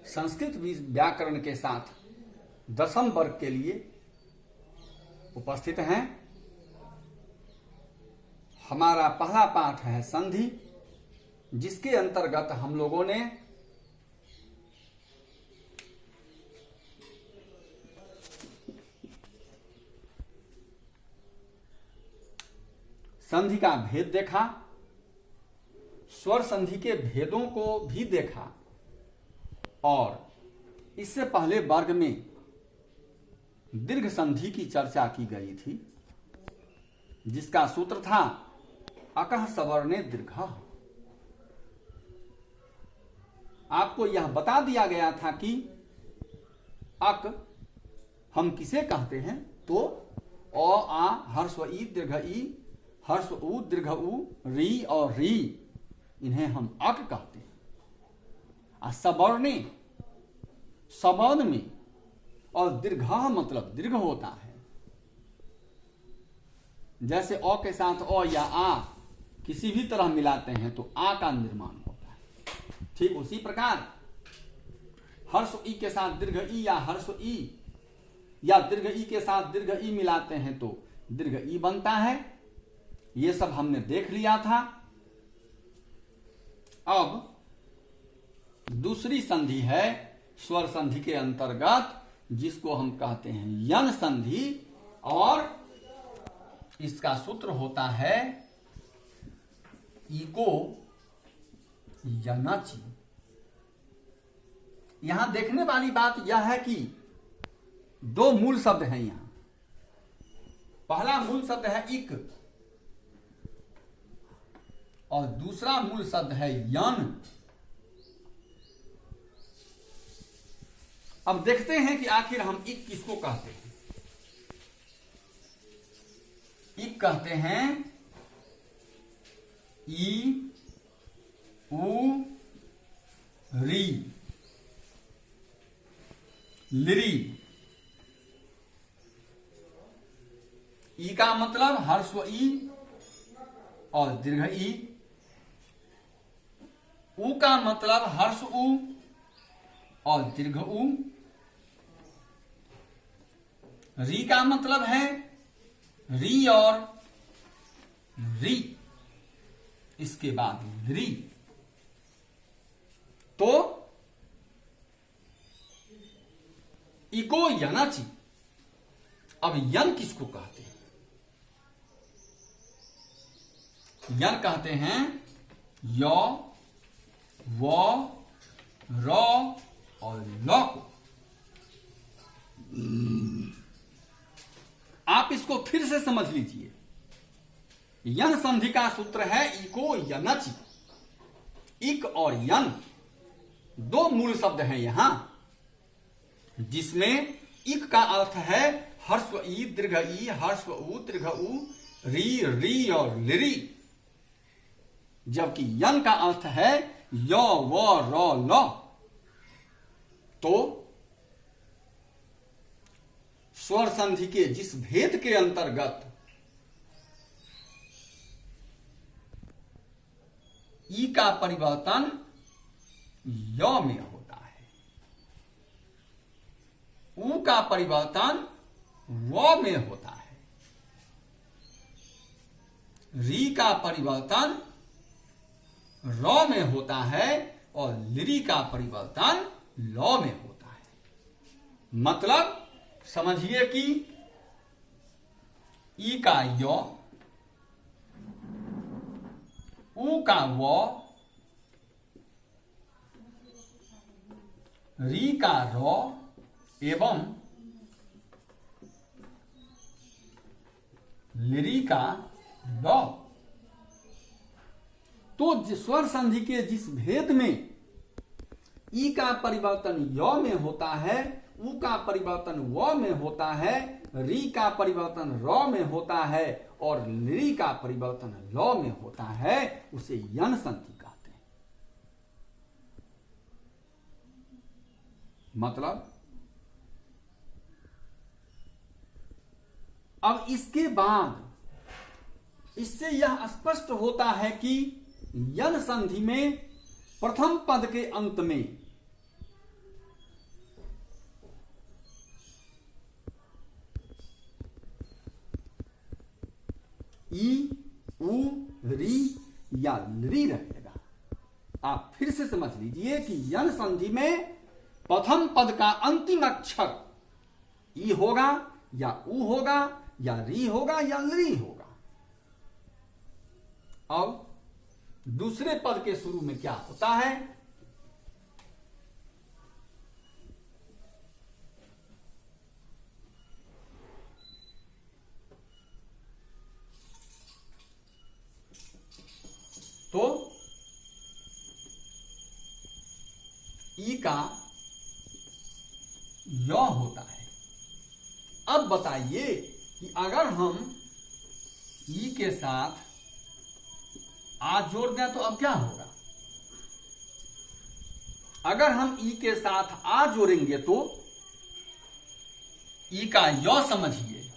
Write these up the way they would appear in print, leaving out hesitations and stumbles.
संस्कृत व्याकरण के साथ 10वीं वर्ग के लिए उपस्थित हैं। हमारा पहला पाठ है संधि, जिसके अंतर्गत हम लोगों ने संधि का भेद देखा, स्वर संधि के भेदों को भी देखा और इससे पहले वर्ग में दीर्घ संधि की चर्चा की गई थी, जिसका सूत्र था अकः सवर्णे दीर्घः। आपको यह बता दिया गया था कि अक हम किसे कहते हैं, तो अ आ हर्स्व ई दीर्घ ई, हर्स्व उ दीर्घ उ, री और री, इन्हें हम अक कहते हैं। सवर्णे सवर्ण में और दीर्घ मतलब दीर्घ होता है। जैसे अ के साथ अ या आ किसी भी तरह मिलाते हैं तो आ का निर्माण होता है। ठीक उसी प्रकार हर्ष ई के साथ दीर्घ ई या हर्ष ई या दीर्घ ई के साथ दीर्घ ई मिलाते हैं तो दीर्घ ई बनता है। ये सब हमने देख लिया था। अब दूसरी संधि है स्वर संधि के अंतर्गत, जिसको हम कहते हैं यन संधि, और इसका सूत्र होता है इको यनचि। यहां देखने वाली बात यह है कि दो मूल शब्द हैं यहां। पहला मूल शब्द है इक और दूसरा मूल शब्द है यन। अब देखते हैं कि आखिर हम इक किसको कहते हैं। इक कहते हैं ई उ री लिरी। ई का मतलब हर्स्व ई और दीर्घ ई। उ का मतलब हर्ष उ और दीर्घ उ। री का मतलब है री और री, इसके बाद री। तो इको यनचि। अब यन किसको कहते हैं? यन कहते हैं य, व, र और ल को। आप इसको फिर से समझ लीजिए। यन संधि का सूत्र है इको यनचि। इक और यन दो मूल शब्द हैं यहां, जिसमें इक का अर्थ है हर्स्व ई दीर्घ ई, हर्स्व उ दीर्घ उ, री री और लिरी, जबकि यन का अर्थ है य व र ल। तो स्वर संधि के जिस भेद के अंतर्गत ई का परिवर्तन य में होता है, उ का परिवर्तन व में होता है, री का परिवर्तन र में होता है और लिरी का परिवर्तन ल में होता है। मतलब समझिए कि ई का य, उ का व, री का र एवं लिरी का ल। तो स्वर संधि के जिस भेद में ई का परिवर्तन य में होता है, उ का परिवर्तन व में होता है, री का परिवर्तन र में होता है और लिरी का परिवर्तन ल में होता है, उसे यन संधि कहते हैं। मतलब अब इसके बाद इससे यह स्पष्ट होता है कि यन संधि में प्रथम पद के अंत में ई, उ, री या ली रहेगा। आप फिर से समझ लीजिए कि यन संधि में प्रथम पद का अंतिम अक्षर ई होगा या उ होगा या री होगा या ली होगा। अब दूसरे पद के शुरू में क्या होता है? तो ई का य होता है। अब बताइए कि अगर हम ई के साथ आ जोड़ दें तो अब क्या होगा? अगर हम ई के साथ आ जोड़ेंगे तो ई का य समझिए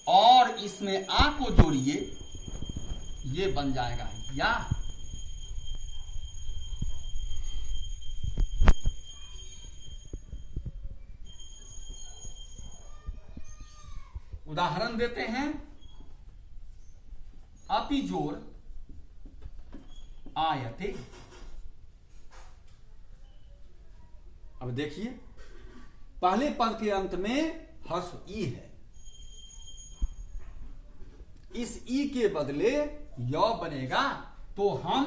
और इसमें आ को जोड़िए, ये बन जाएगा या। उदाहरण देते हैं, अपि जोड़ आयते। अब देखिए पहले पद के अंत में हर्ष ई है, इस ई के बदले य बनेगा तो हम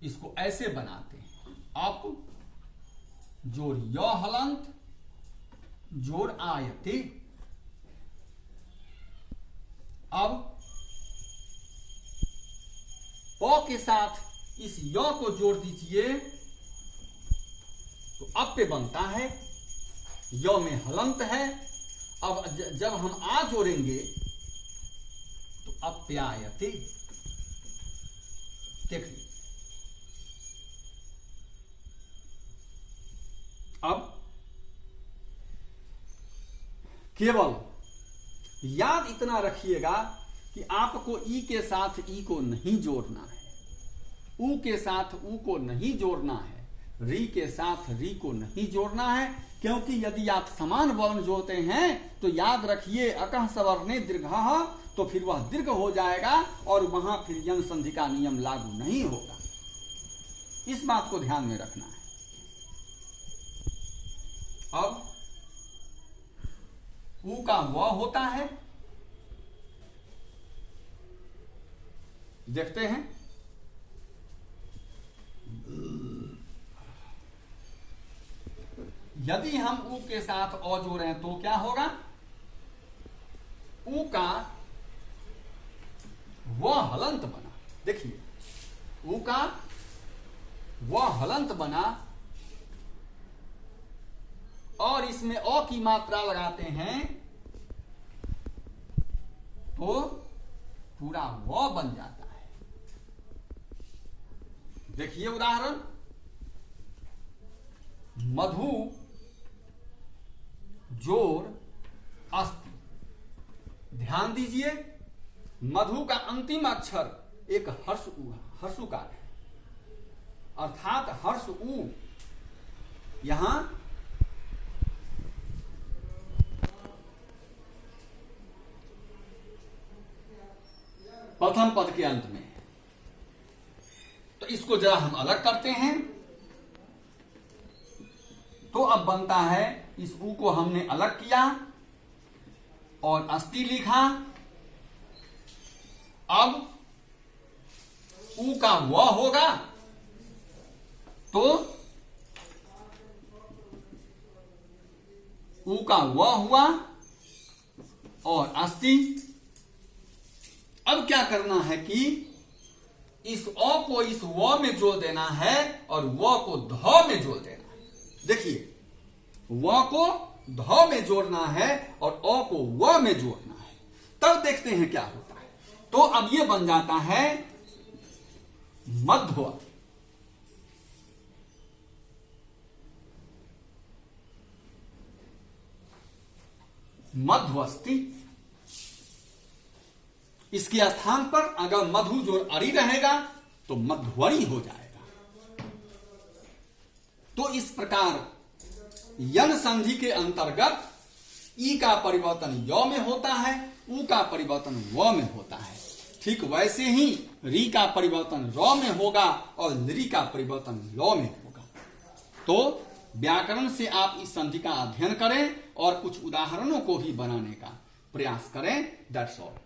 इसको ऐसे बनाते हैं, अप जोड़ य हलंत जोड़ आयते। अब प के साथ इस य को जोड़ दीजिए तो अप्य बनता है, य में हलंत है। अब जब हम आ जोड़ेंगे तो अप्यायते। देखिए अब केवल याद इतना रखिएगा कि आपको ई के साथ ई को नहीं जोड़ना है, उ के साथ उ को नहीं जोड़ना है, री के साथ री को नहीं जोड़ना है, क्योंकि यदि आप समान वर्ण जोड़ते हैं तो याद रखिए अकह सवर्णे दीर्घः, तो फिर वह दीर्घ हो जाएगा और वहां फिर यन संधि का नियम लागू नहीं होगा। इस बात को ध्यान में रखना है। अब उ का व होता है, देखते हैं। यदि हम उ के साथ अ जोड़ें तो क्या होगा? उ का व हलंत बना। देखिए उ का व हलंत बना और इसमें अ की मात्रा लगाते हैं तो पूरा व बन जाता है। देखिए उदाहरण, मधु जोड़ अस्ति। ध्यान दीजिए मधु का अंतिम अक्षर एक हर्षुकार है, अर्थात हर्ष उ यहां प्रथम पद के अंत में। तो इसको जरा हम अलग करते हैं तो अब बनता है, इस उ को हमने अलग किया और अस्ति लिखा। अब उ का व होगा तो उ का व हुआ और अस्ति। अब क्या करना है कि इस अ को इस व में जोड़ देना है और व को ध में जोड़ देना है। देखिए व को ध में जोड़ना है और अ को व में जोड़ना है, तब देखते हैं क्या होता है। तो अब ये बन जाता है मध्व। मध्वस्ति। इसके स्थान पर अगर मधु जोड़ अरी रहेगा तो मध्वरी हो जाएगा। तो इस प्रकार यन संधि के अंतर्गत ई का परिवर्तन य में होता है, उ का परिवर्तन व में होता है। ठीक वैसे ही री का परिवर्तन र में होगा और ली का परिवर्तन ल में होगा। तो व्याकरण से आप इस संधि का अध्ययन करें और कुछ उदाहरणों को ही बनाने का प्रयास करें। That's all.